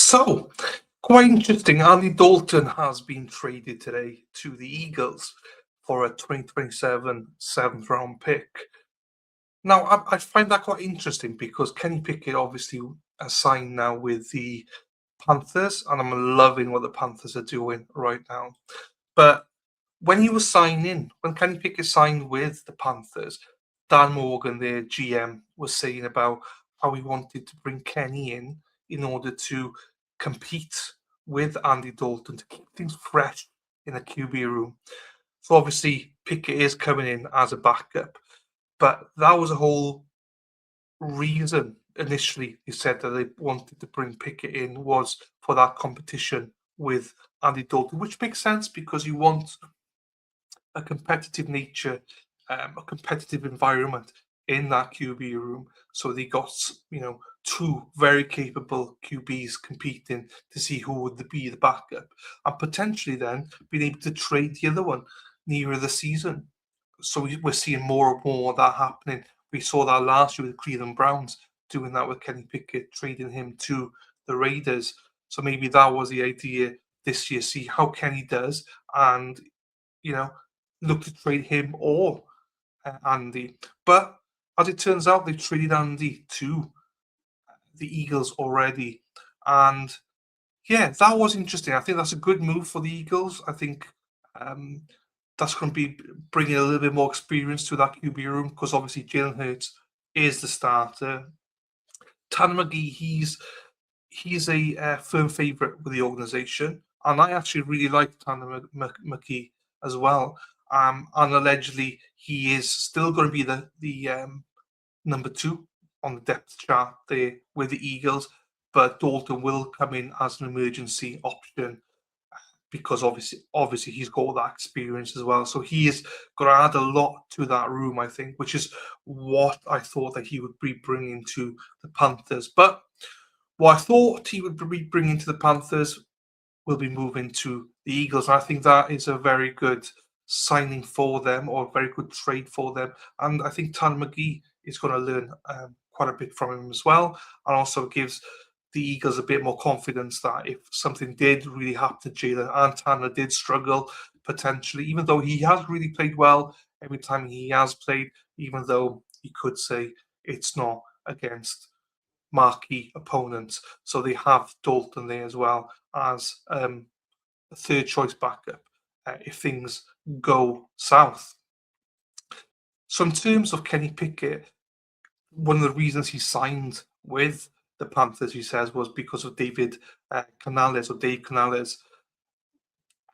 So, quite interesting. Andy Dalton has been traded today to the Eagles for a 2027 seventh round pick. Now, I find that quite interesting because Kenny Pickett obviously signed now with the Panthers, and I'm loving what the Panthers are doing right now. But when he was signing, when Kenny Pickett signed with the Panthers, Dan Morgan, their GM, was saying about how he wanted to bring Kenny in order to compete with Andy Dalton to keep things fresh in the QB room. So obviously Pickett is coming in as a backup, but that was a whole reason initially he said that they wanted to bring Pickett in was for that competition with Andy Dalton, which makes sense because you want a competitive nature, a competitive environment in that QB room. So they got, two very capable QBs competing to see who would be the backup, and potentially then being able to trade the other one nearer the season. So we're seeing more and more of that happening. We saw that last year with Cleveland Browns doing that with Kenny Pickett, trading him to the Raiders. So maybe that was the idea this year. See how Kenny does, and you know, look to trade him or Andy. But as it turns out, they've traded Andy to the Eagles already. And yeah, that was interesting. I think that's a good move for the Eagles. I think um, that's going to be bringing a little bit more experience to that QB room because obviously Jalen Hurts is the starter. Tanner McGee, he's a firm favorite with the organization, and I actually really like Tanner McGee as well. And allegedly, he is still going to be the number two on the depth chart there with the Eagles, but Dalton will come in as an emergency option because obviously he's got all that experience as well. So he is going to add a lot to that room, I think, which is what I thought that he would be bringing to the Panthers. But what I thought he would be bringing to the Panthers will be moving to the Eagles. I think that is a very good signing for them or a very good trade for them. And I think Tanner McGee is going to learn quite a bit from him as well. And also gives the Eagles a bit more confidence that if something did really happen to Jalen and Tanner did struggle potentially, even though he has really played well every time he has played, even though you could say it's not against marquee opponents. So they have Dalton there as well as a third choice backup if things go south. So in terms of Kenny Pickett, one of the reasons he signed with the Panthers, he says, was because of David Canales or Dave Canales.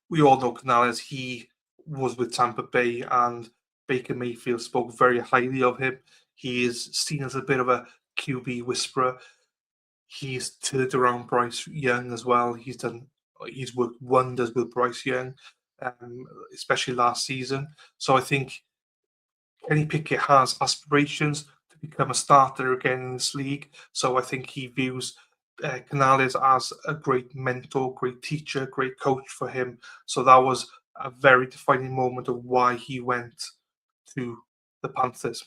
We all know Canales. He was with Tampa Bay, and Baker Mayfield spoke very highly of him. He is seen as a bit of a QB whisperer. He's turned around Bryce Young as well. He's worked wonders with Bryce Young, especially last season. So I think Kenny Pickett has aspirations to become a starter again in this league. So I think he views Canales as a great mentor, great teacher, great coach for him. So that was a very defining moment of why he went to the Panthers.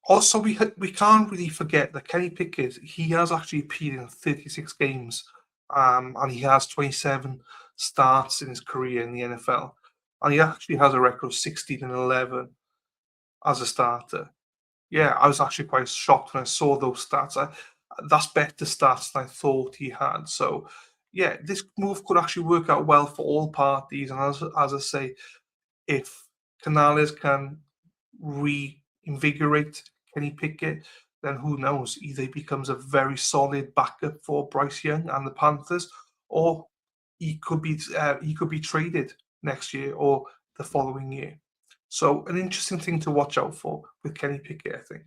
Also, we can't really forget that Kenny Pickett, he has actually appeared in 36 games, and he has 27 starts in his career in the NFL, and he actually has a record of 16-11 as a starter. Yeah, I was actually quite shocked when I saw those stats. That's better stats than I thought he had. So, yeah, this move could actually work out well for all parties. And as I say, if Canales can reinvigorate Kenny Pickett, then who knows? Either he becomes a very solid backup for Bryce Young and the Panthers, or he could be traded next year or the following year. So an interesting thing to watch out for with Kenny Pickett, I think.